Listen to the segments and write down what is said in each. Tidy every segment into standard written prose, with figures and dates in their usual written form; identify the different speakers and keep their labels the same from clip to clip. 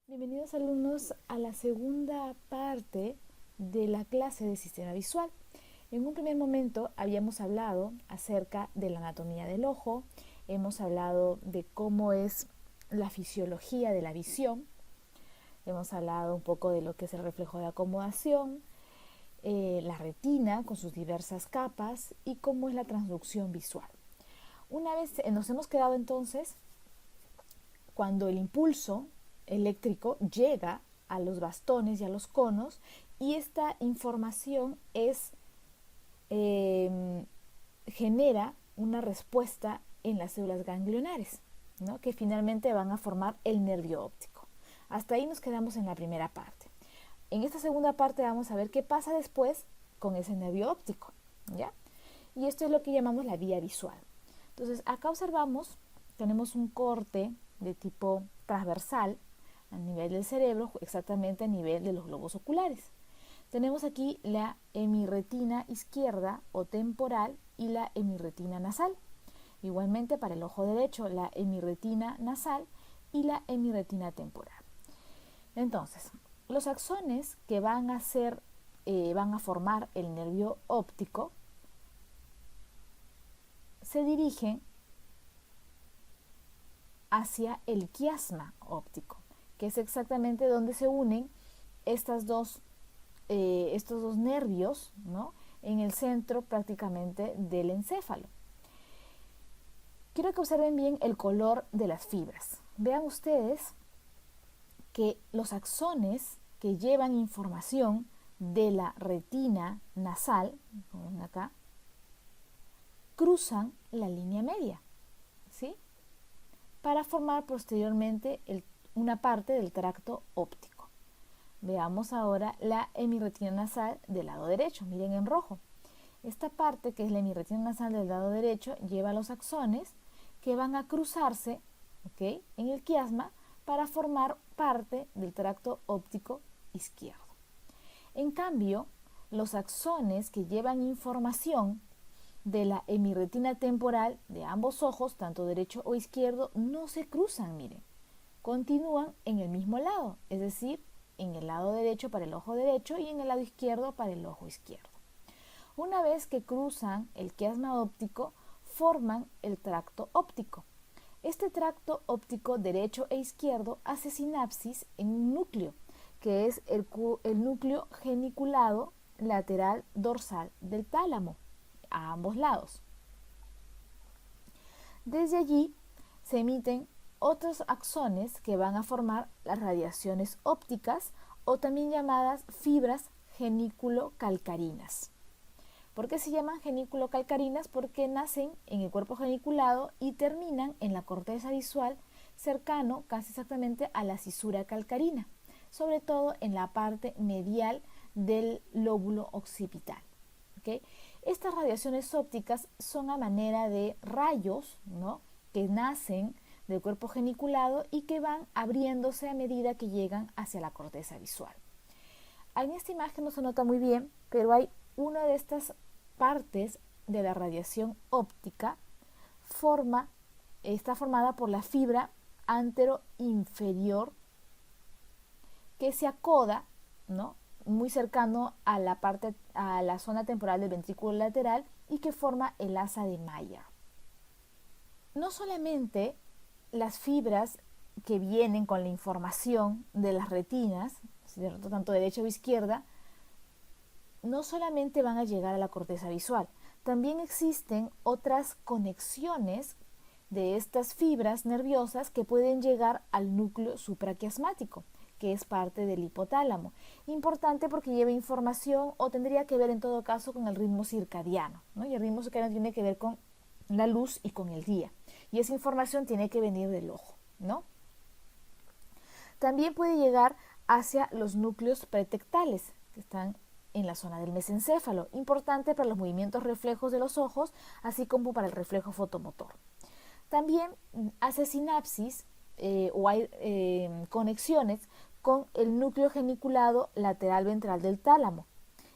Speaker 1: Bienvenidos alumnos a la segunda parte de la clase de sistema visual. En un primer momento habíamos hablado acerca de la anatomía del ojo, hemos hablado de cómo es la fisiología de la visión, hemos hablado un poco de lo que es el reflejo de acomodación, la retina con sus diversas capas y cómo es la transducción visual. Una vez nos hemos quedado entonces cuando el impulso eléctrico llega a los bastones y a los conos y esta información genera una respuesta en las células ganglionares, ¿no? Que finalmente van a formar el nervio óptico. Hasta ahí nos quedamos en la primera parte. En esta segunda parte vamos a ver qué pasa después con ese nervio óptico, ¿ya? Y esto es lo que llamamos la vía visual. Entonces acá observamos, tenemos un corte de tipo transversal a nivel del cerebro, exactamente a nivel de los globos oculares. Tenemos aquí la hemirretina izquierda o temporal y la hemirretina nasal. Igualmente para el ojo derecho, la hemirretina nasal y la hemirretina temporal. Entonces, los axones que van a formar el nervio óptico se dirigen hacia el quiasma óptico, que es exactamente donde se unen estos dos nervios, ¿no? En el centro prácticamente del encéfalo. Quiero que observen bien el color de las fibras. Vean ustedes que los axones que llevan información de la retina nasal, como ven acá, cruzan la línea media, ¿sí? Para formar posteriormente una parte del tracto óptico. Veamos ahora la hemirretina nasal del lado derecho, miren en rojo. Esta parte, que es la hemirretina nasal del lado derecho, lleva los axones que van a cruzarse, ¿okay?, en el quiasma para formar parte del tracto óptico izquierdo. En cambio, los axones que llevan información de la hemirretina temporal de ambos ojos, tanto derecho o izquierdo, no se cruzan, miren. Continúan en el mismo lado, es decir, en el lado derecho para el ojo derecho y en el lado izquierdo para el ojo izquierdo. Una vez que cruzan el quiasma óptico, forman el tracto óptico. Este tracto óptico derecho e izquierdo hace sinapsis en un núcleo, que es el núcleo geniculado lateral dorsal del tálamo, a ambos lados. Desde allí se emiten otros axones que van a formar las radiaciones ópticas o también llamadas fibras genículo-calcarinas. ¿Por qué se llaman genículo-calcarinas? Porque nacen en el cuerpo geniculado y terminan en la corteza visual cercano casi exactamente a la cisura calcarina, sobre todo en la parte medial del lóbulo occipital. ¿Okay? Estas radiaciones ópticas son a manera de rayos, ¿no?, que nacen del cuerpo geniculado y que van abriéndose a medida que llegan hacia la corteza visual. En esta imagen no se nota muy bien, pero hay una de estas partes de la radiación óptica está formada por la fibra antero-inferior que se acoda, ¿no?, muy cercano a la zona temporal del ventrículo lateral y que forma el asa de Mayer. No solamente las fibras que vienen con la información de las retinas, ¿cierto?, tanto derecha o izquierda, no solamente van a llegar a la corteza visual, también existen otras conexiones de estas fibras nerviosas que pueden llegar al núcleo supraquiasmático, que es parte del hipotálamo. Importante porque lleva información o tendría que ver en todo caso con el ritmo circadiano, ¿no? Y el ritmo circadiano tiene que ver con la luz y con el día. Y esa información tiene que venir del ojo, ¿no? También puede llegar hacia los núcleos pretectales, que están en la zona del mesencéfalo, importante para los movimientos reflejos de los ojos, así como para el reflejo fotomotor. También hace sinapsis o hay conexiones con el núcleo geniculado lateral ventral del tálamo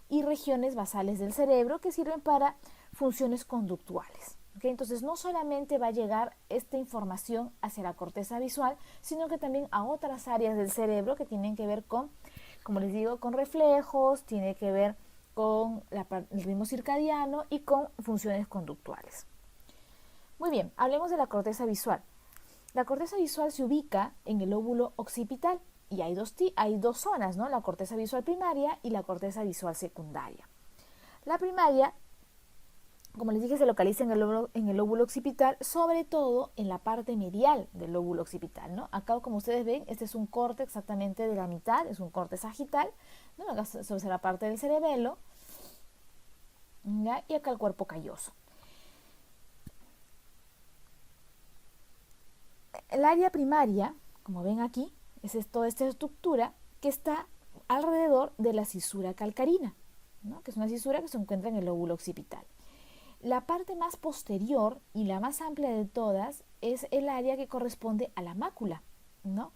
Speaker 1: y regiones basales del cerebro que sirven para funciones conductuales. ¿Okay? Entonces no solamente va a llegar esta información hacia la corteza visual, sino que también a otras áreas del cerebro que tienen que ver con, como les digo, con reflejos, tiene que ver con el ritmo circadiano y con funciones conductuales. Muy bien, hablemos de la corteza visual. La corteza visual se ubica en el lóbulo occipital y hay dos zonas, ¿no? La corteza visual primaria y la corteza visual secundaria. La primaria, como les dije, se localiza en el lóbulo occipital, sobre todo en la parte medial del lóbulo occipital, ¿no? Acá, como ustedes ven, este es un corte exactamente de la mitad, es un corte sagital, ¿no? Acá sobre la parte del cerebelo, ¿ya? Y acá el cuerpo calloso. El área primaria, como ven aquí, es toda esta estructura que está alrededor de la cisura calcarina, ¿no? Que es una cisura que se encuentra en el lóbulo occipital. La parte más posterior y la más amplia de todas es el área que corresponde a la mácula, ¿no?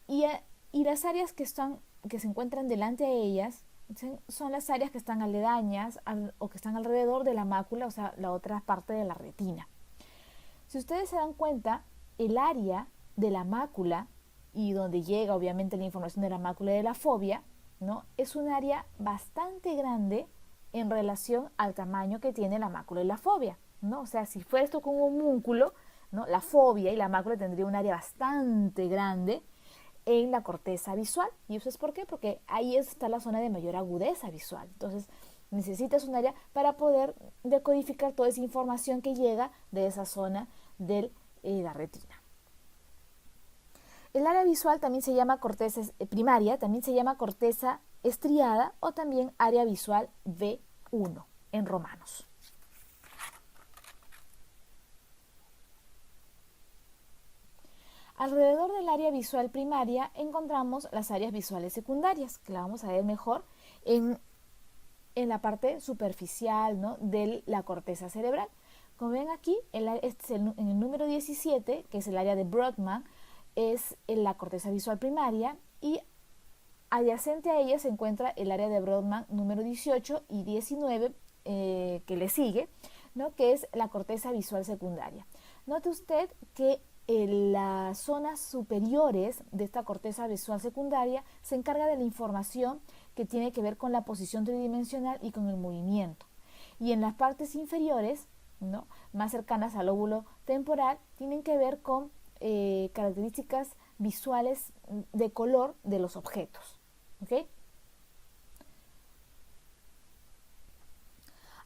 Speaker 1: Y las áreas que se encuentran delante de ellas son las áreas que están aledañas o que están alrededor de la mácula, o sea, la otra parte de la retina. Si ustedes se dan cuenta, el área de la mácula y donde llega obviamente la información de la mácula y de la fobia, ¿no? Es un área bastante grande en relación al tamaño que tiene la mácula y la fobia, ¿no? O sea, si fuera esto con un homúnculo, ¿no? La fobia y la mácula tendría un área bastante grande en la corteza visual. ¿Y eso es por qué? Porque ahí está la zona de mayor agudeza visual. Entonces, necesitas un área para poder decodificar toda esa información que llega de esa zona de la retina. El área visual también se llama corteza primaria, también se llama corteza estriada o también área visual V1 en romanos. Alrededor del área visual primaria encontramos las áreas visuales secundarias, que la vamos a ver mejor en la parte superficial, ¿no? De la corteza cerebral. Como ven aquí, en el número 17, que es el área de Brodmann, es en la corteza visual primaria, y adyacente a ella se encuentra el área de Brodmann número 18 y 19, que le sigue, ¿no? Que es la corteza visual secundaria. Note usted que en las zonas superiores de esta corteza visual secundaria se encarga de la información que tiene que ver con la posición tridimensional y con el movimiento. Y en las partes inferiores, ¿no? Más cercanas al lóbulo temporal, tienen que ver con características visuales de color de los objetos. ¿Okay?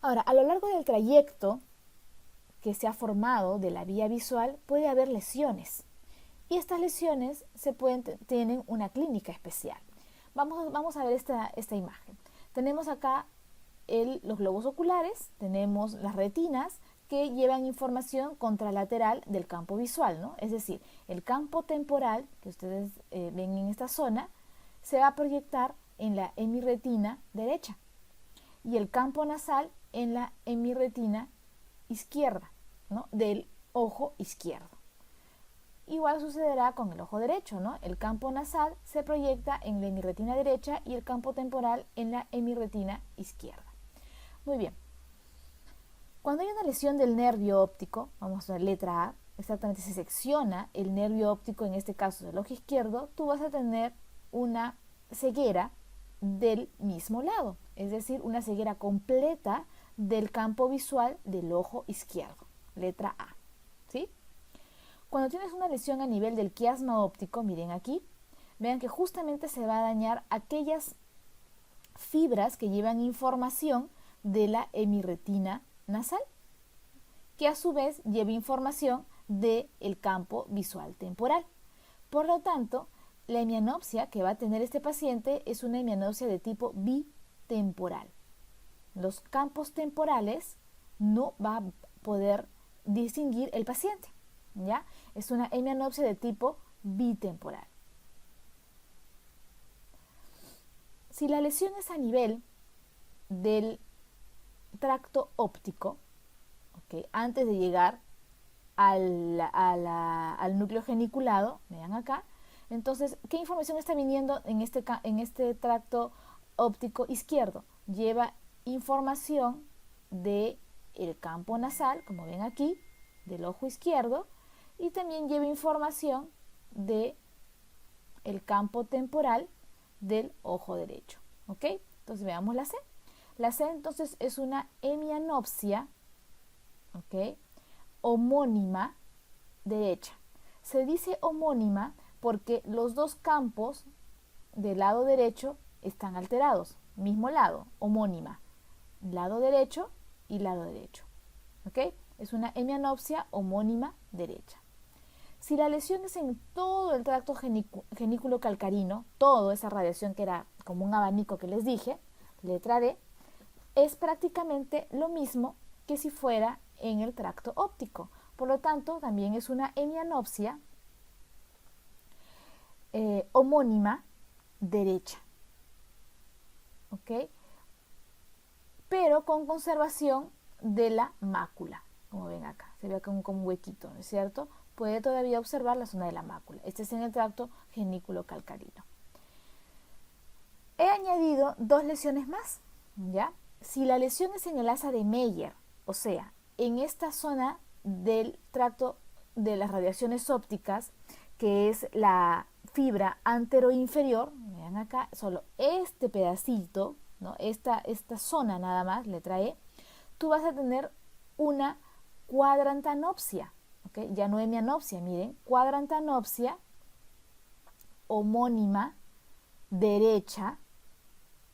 Speaker 1: Ahora, a lo largo del trayecto que se ha formado de la vía visual puede haber lesiones, y estas lesiones tienen una clínica especial. Vamos a ver esta imagen. Tenemos acá los globos oculares, tenemos las retinas que llevan información contralateral del campo visual, ¿no? Es decir, el campo temporal que ustedes ven en esta zona se va a proyectar en la hemirretina derecha y el campo nasal en la hemirretina izquierda, ¿no? Del ojo izquierdo. Igual sucederá con el ojo derecho, ¿no? El campo nasal se proyecta en la hemirretina derecha y el campo temporal en la hemirretina izquierda. Muy bien. Cuando hay una lesión del nervio óptico, vamos a ver letra A, exactamente se secciona el nervio óptico, en este caso del ojo izquierdo, tú vas a tener una ceguera del mismo lado, es decir, una ceguera completa del campo visual del ojo izquierdo, letra A, ¿sí? Cuando tienes una lesión a nivel del quiasma óptico, miren aquí, vean que justamente se va a dañar aquellas fibras que llevan información de la hemirretina nasal, que a su vez lleva información del campo visual temporal. Por lo tanto, la hemianopsia que va a tener este paciente es una hemianopsia de tipo bitemporal. Los campos temporales no va a poder distinguir el paciente, ¿ya? Es una hemianopsia de tipo bitemporal. Si la lesión es a nivel del tracto óptico, ¿okay? Antes de llegar al núcleo geniculado, vean acá, entonces, ¿qué información está viniendo en este tracto óptico izquierdo? Lleva información de el campo nasal, como ven aquí, del ojo izquierdo, y también lleva información de el campo temporal del ojo derecho. ¿Ok? Entonces veamos la C. La C entonces es una hemianopsia, ¿ok?, homónima derecha. Se dice homónima porque los dos campos del lado derecho están alterados. Mismo lado, homónima. Lado derecho y lado derecho. ¿Ok? Es una hemianopsia homónima derecha. Si la lesión es en todo el tracto genículo calcarino, toda esa radiación que era como un abanico que les dije, letra D, es prácticamente lo mismo que si fuera en el tracto óptico. Por lo tanto, también es una hemianopsia homónima derecha. ¿Ok? Pero con conservación de la mácula. Como ven acá, se ve como un huequito, ¿no es cierto? Puede todavía observar la zona de la mácula. Este es en el tracto genículo calcarino. He añadido dos lesiones más, ¿ya? Si la lesión es en el asa de Meyer, o sea, en esta zona del tracto de las radiaciones ópticas, que es la fibra anteroinferior, vean acá, solo este pedacito, ¿no? Esta zona nada más, letra E, tú vas a tener una cuadrantanopsia, ¿okay? Ya no hemianopsia, miren, cuadrantanopsia homónima derecha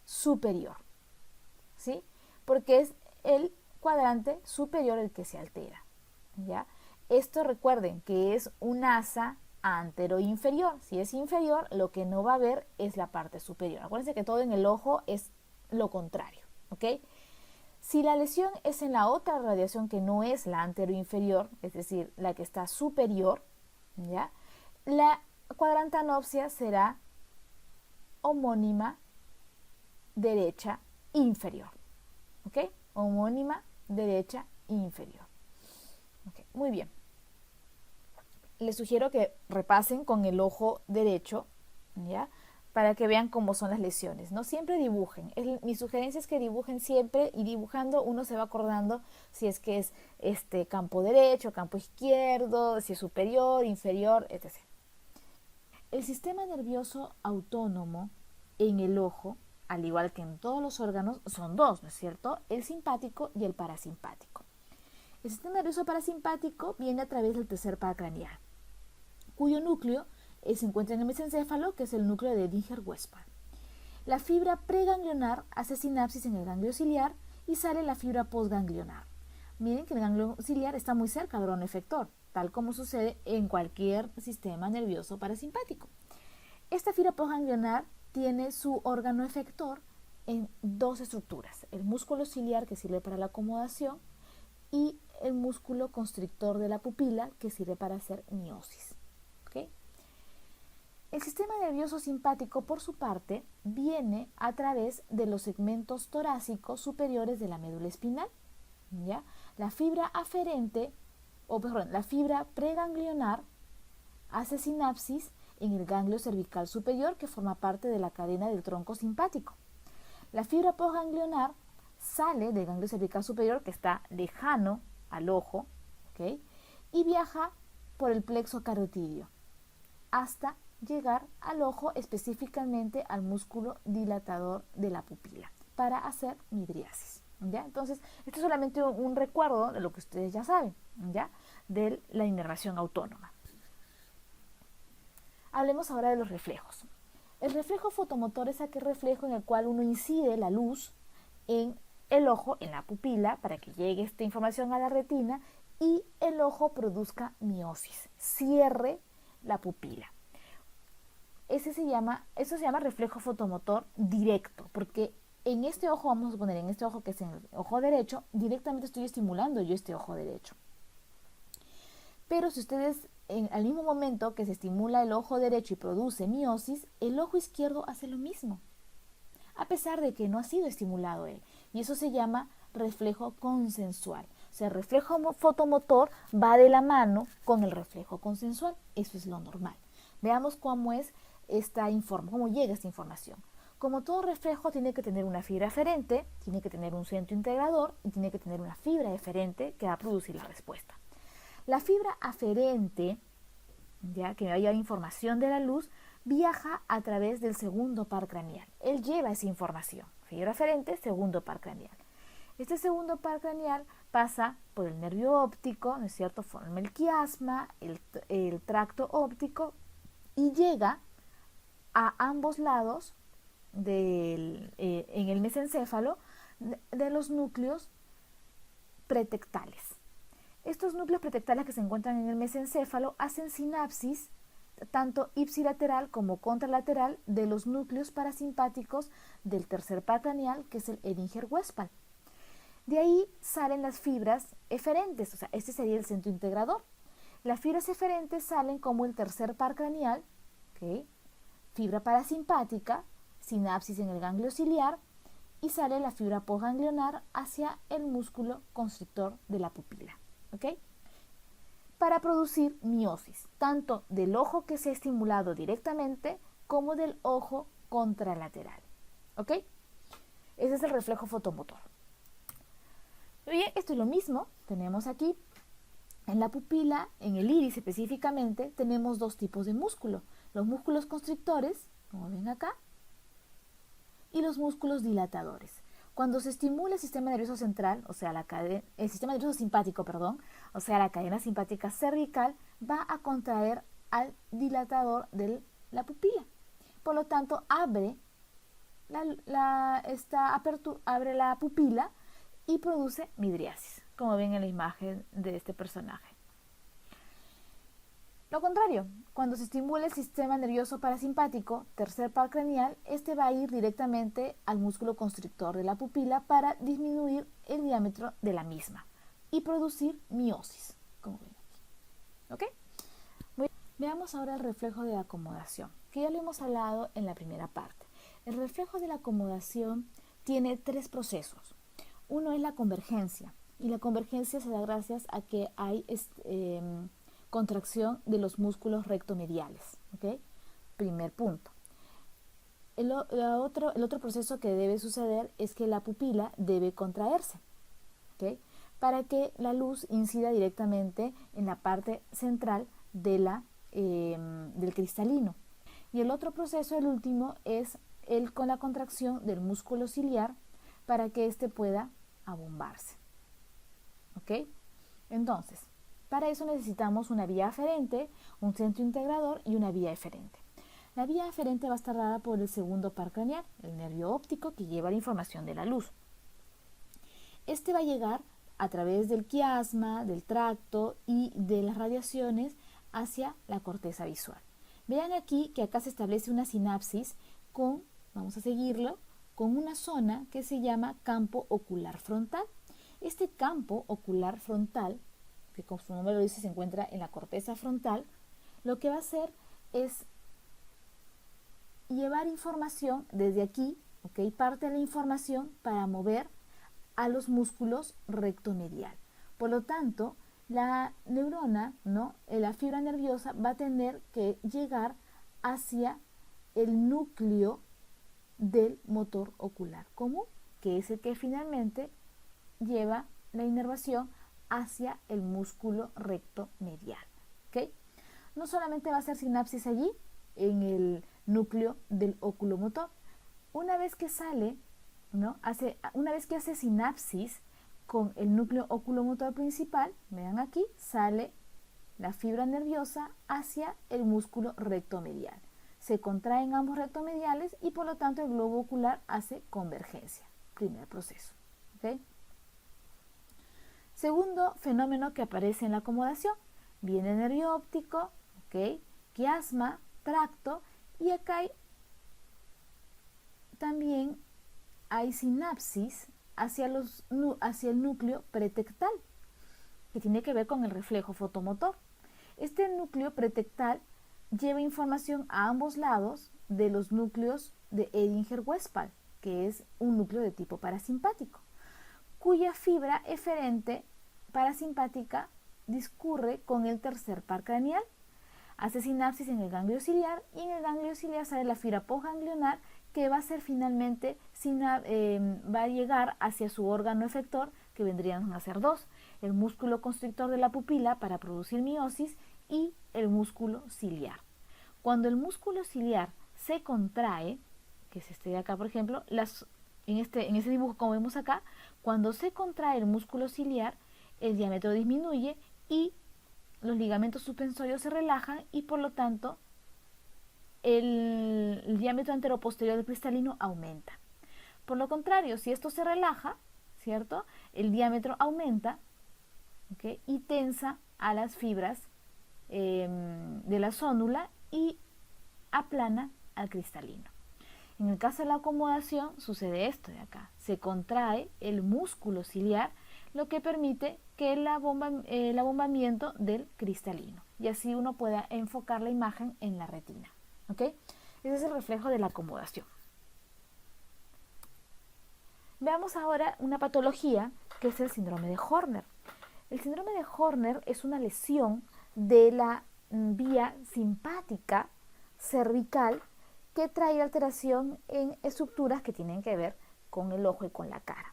Speaker 1: superior, ¿sí? Porque es el cuadrante superior el que se altera, ¿ya? Esto recuerden que es un asa anteroinferior. Si es inferior, lo que no va a ver es la parte superior. Acuérdense que todo en el ojo es lo contrario, ¿ok? Si la lesión es en la otra radiación que no es la anteroinferior, es decir, la que está superior, ¿ya?, la cuadrantanopsia será homónima derecha inferior, ¿ok? Homónima derecha inferior. Okay, muy bien. Les sugiero que repasen con el ojo derecho, ¿ya?, para que vean cómo son las lesiones. No siempre dibujen. Mi sugerencia es que dibujen siempre, y dibujando uno se va acordando si es que es campo derecho, campo izquierdo, si es superior, inferior, etc. El sistema nervioso autónomo en el ojo, al igual que en todos los órganos, son dos, ¿no es cierto? El simpático y el parasimpático. El sistema nervioso parasimpático viene a través del tercer par craneal, cuyo núcleo se encuentra en el mesencéfalo, que es el núcleo de Edinger-Westphal. La fibra preganglionar hace sinapsis en el ganglio ciliar y sale la fibra postganglionar. Miren que el ganglio ciliar está muy cerca del órgano efector, tal como sucede en cualquier sistema nervioso parasimpático. Esta fibra postganglionar tiene su órgano efector en dos estructuras: el músculo ciliar, que sirve para la acomodación, y el músculo constrictor de la pupila, que sirve para hacer miosis. ¿Okay? El sistema nervioso simpático, por su parte, viene a través de los segmentos torácicos superiores de la médula espinal, ¿ya? La fibra aferente, la fibra preganglionar hace sinapsis en el ganglio cervical superior, que forma parte de la cadena del tronco simpático. La fibra postganglionar sale del ganglio cervical superior, que está lejano al ojo, ¿okay?, y viaja por el plexo carotidio hasta llegar al ojo, específicamente al músculo dilatador de la pupila, para hacer midriasis, ¿ya? Entonces, esto es solamente un recuerdo de lo que ustedes ya saben, ¿ya?, de la inervación autónoma. Hablemos ahora de los reflejos. El reflejo fotomotor es aquel reflejo en el cual uno incide la luz en el ojo, en la pupila, para que llegue esta información a la retina y el ojo produzca miosis, cierre la pupila. Eso se llama reflejo fotomotor directo, porque en este ojo, vamos a poner en este ojo que es en el ojo derecho, directamente estoy estimulando yo este ojo derecho. Pero si ustedes, al mismo momento que se estimula el ojo derecho y produce miosis, el ojo izquierdo hace lo mismo, a pesar de que no ha sido estimulado él. Y eso se llama reflejo consensual. O sea, el reflejo fotomotor va de la mano con el reflejo consensual. Eso es lo normal. Veamos cómo es cómo llega esta información. Como todo reflejo tiene que tener una fibra eferente, tiene que tener un centro integrador y tiene que tener una fibra eferente que va a producir la respuesta. La fibra aferente, ya que va a llevar información de la luz, viaja a través del segundo par craneal. Él lleva esa información. Fibra aferente, segundo par craneal. Este segundo par craneal pasa por el nervio óptico, ¿no es cierto? Forma el quiasma, el tracto óptico y llega a ambos lados en el mesencéfalo de los núcleos pretectales. Estos núcleos pretectales que se encuentran en el mesencéfalo hacen sinapsis tanto ipsilateral como contralateral de los núcleos parasimpáticos del tercer par craneal, que es el Edinger-Westphal. De ahí salen las fibras eferentes, o sea, este sería el centro integrador. Las fibras eferentes salen como el tercer par craneal, ¿okay? Fibra parasimpática, sinapsis en el ganglio ciliar, y sale la fibra postganglionar hacia el músculo constrictor de la pupila, ¿okay? Para producir miosis, tanto del ojo que se ha estimulado directamente como del ojo contralateral, ¿ok? Ese es el reflejo fotomotor. Muy bien, esto es lo mismo, tenemos aquí en la pupila, en el iris específicamente, tenemos dos tipos de músculo, los músculos constrictores, como ven acá, y los músculos dilatadores. Cuando se estimula el sistema nervioso central, o sea, el sistema nervioso simpático, perdón, o sea, la cadena simpática cervical, va a contraer al dilatador de la pupila. Por lo tanto, abre la pupila y produce midriasis, como ven en la imagen de este personaje. Lo contrario, cuando se estimula el sistema nervioso parasimpático, tercer par craneal, este va a ir directamente al músculo constrictor de la pupila para disminuir el diámetro de la misma y producir miosis, como ven aquí. ¿Ok? Veamos ahora el reflejo de acomodación, que ya lo hemos hablado en la primera parte. El reflejo de la acomodación tiene tres procesos. Uno es la convergencia, y la convergencia se da gracias a que hay contracción de los músculos rectomediales. ¿Okay? Primer punto. El otro proceso que debe suceder es que la pupila debe contraerse, ¿okay? Para que la luz incida directamente en la parte central de del cristalino. Y el otro proceso, el último, es con la contracción del músculo ciliar para que éste pueda abombarse. ¿Ok? Entonces, para eso necesitamos una vía aferente, un centro integrador y una vía eferente. La vía aferente va a estar dada por el segundo par craneal, el nervio óptico que lleva la información de la luz. Este va a llegar a través del quiasma, del tracto y de las radiaciones hacia la corteza visual. Vean aquí que acá se establece una sinapsis vamos a seguirlo, con una zona que se llama campo ocular frontal. Este campo ocular frontal, que como su nombre lo dice se encuentra en la corteza frontal, lo que va a hacer es llevar información desde aquí, ¿okay? Parte de la información para mover a los músculos rectomedial. Por lo tanto, la neurona, la fibra nerviosa va a tener que llegar hacia el núcleo del motor ocular común, que es el que finalmente lleva la inervación hacia el músculo rectomedial. ¿Okay? No solamente va a hacer sinapsis allí, en el núcleo del oculomotor. Una vez que sale, una vez que hace sinapsis con el núcleo oculomotor principal, vean aquí, sale la fibra nerviosa hacia el músculo rectomedial. Se contraen ambos rectomediales y por lo tanto el globo ocular hace convergencia. Primer proceso. ¿Okay? Segundo fenómeno que aparece en la acomodación. Viene el nervio óptico, ¿okay? Quiasma, tracto, y acá también hay sinapsis hacia el núcleo pretectal, que tiene que ver con el reflejo fotomotor. Este núcleo pretectal lleva información a ambos lados de los núcleos de Edinger-Westphal, que es un núcleo de tipo parasimpático, cuya fibra eferente parasimpática discurre con el tercer par craneal, hace sinapsis en el ganglio ciliar y en el ganglio ciliar sale la fibra postganglionar que va a ser finalmente, va a llegar hacia su órgano efector, que vendrían a ser dos: el músculo constrictor de la pupila para producir miosis y el músculo ciliar. Cuando el músculo ciliar se contrae, que es este de acá por ejemplo, en ese dibujo como vemos acá, cuando se contrae el músculo ciliar, el diámetro disminuye y los ligamentos suspensorios se relajan y por lo tanto el diámetro anteroposterior del cristalino aumenta. Por lo contrario, si esto se relaja, ¿cierto?, el diámetro aumenta, ¿okay?, y tensa a las fibras de la zónula y aplana al cristalino. En el caso de la acomodación sucede esto de acá: se contrae el músculo ciliar, lo que permite que el abombamiento del cristalino, y así uno pueda enfocar la imagen en la retina. ¿Okay? Ese es el reflejo de la acomodación. Veamos ahora una patología que es el síndrome de Horner. El síndrome de Horner es una lesión de la vía simpática cervical que trae alteración en estructuras que tienen que ver con el ojo y con la cara.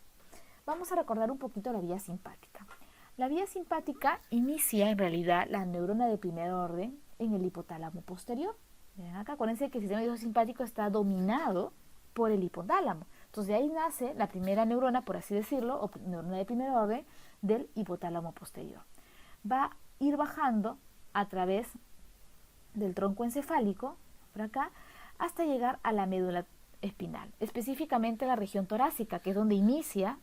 Speaker 1: Vamos a recordar un poquito la vía simpática. La vía simpática inicia en realidad la neurona de primer orden en el hipotálamo posterior. Vean acá, acuérdense que el sistema nervioso simpático está dominado por el hipotálamo. Entonces de ahí nace la primera neurona, por así decirlo, o neurona de primer orden del hipotálamo posterior. Va a ir bajando a través del tronco encefálico, por acá, hasta llegar a la médula espinal, específicamente la región torácica, que es donde inicia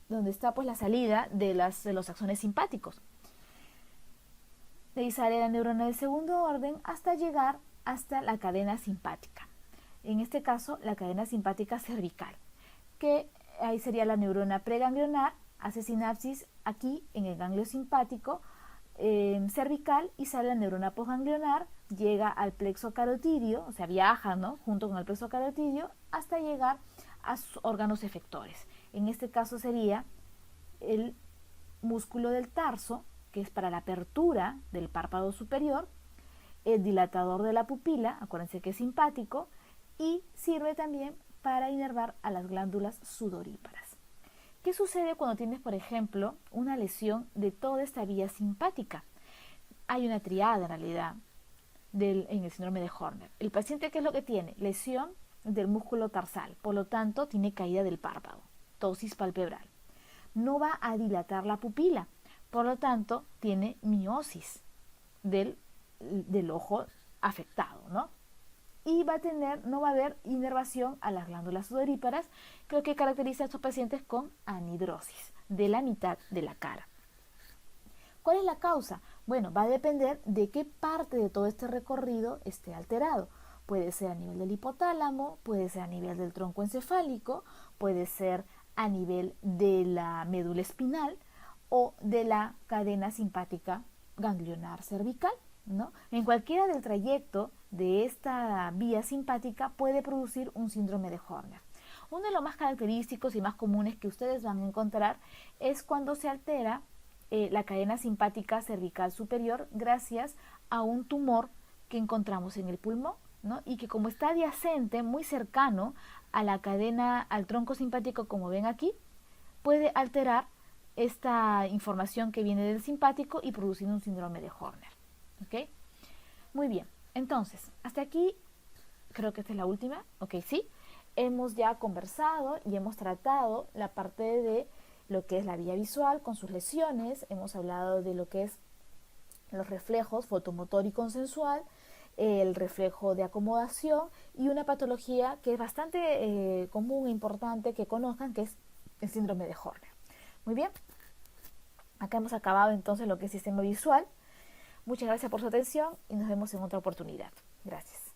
Speaker 1: donde está pues la salida de los axones simpáticos. De ahí sale la neurona de segundo orden hasta llegar hasta la cadena simpática. En este caso, la cadena simpática cervical, que ahí sería la neurona preganglionar, hace sinapsis aquí en el ganglio simpático cervical y sale la neurona postganglionar, llega al plexo carotidio, o sea, viaja, ¿no?, junto con el plexo carotidio hasta llegar a sus órganos efectores. En este caso sería el músculo del tarso, que es para la apertura del párpado superior, el dilatador de la pupila, acuérdense que es simpático, y sirve también para inervar a las glándulas sudoríparas. ¿Qué sucede cuando tienes, por ejemplo, una lesión de toda esta vía simpática? Hay una triada en realidad en el síndrome de Horner. El paciente, ¿qué es lo que tiene? Lesión del músculo tarsal, por lo tanto tiene caída del párpado, ptosis palpebral. No va a dilatar la pupila, por lo tanto tiene miosis del ojo afectado, ¿no? Y no va a haber inervación a las glándulas sudoríparas, que es lo que caracteriza a estos pacientes con anhidrosis de la mitad de la cara. ¿Cuál es la causa? Bueno, va a depender de qué parte de todo este recorrido esté alterado. Puede ser a nivel del hipotálamo, puede ser a nivel del tronco encefálico, puede ser a nivel de la médula espinal o de la cadena simpática ganglionar cervical, ¿no? En cualquiera del trayecto de esta vía simpática puede producir un síndrome de Horner. Uno de los más característicos y más comunes que ustedes van a encontrar es cuando se altera la cadena simpática cervical superior gracias a un tumor que encontramos en el pulmón, ¿no? Y que como está adyacente, muy cercano a la cadena, al tronco simpático, como ven aquí, puede alterar esta información que viene del simpático y producir un síndrome de Horner. ¿Ok? Muy bien, entonces, hasta aquí creo que esta es la última. Ok, sí, hemos ya conversado y hemos tratado la parte de lo que es la vía visual con sus lesiones, hemos hablado de lo que es los reflejos fotomotor y consensual, el reflejo de acomodación y una patología que es bastante común e importante que conozcan, que es el síndrome de Horner. Muy bien, acá hemos acabado entonces lo que es sistema visual. Muchas gracias por su atención y nos vemos en otra oportunidad. Gracias.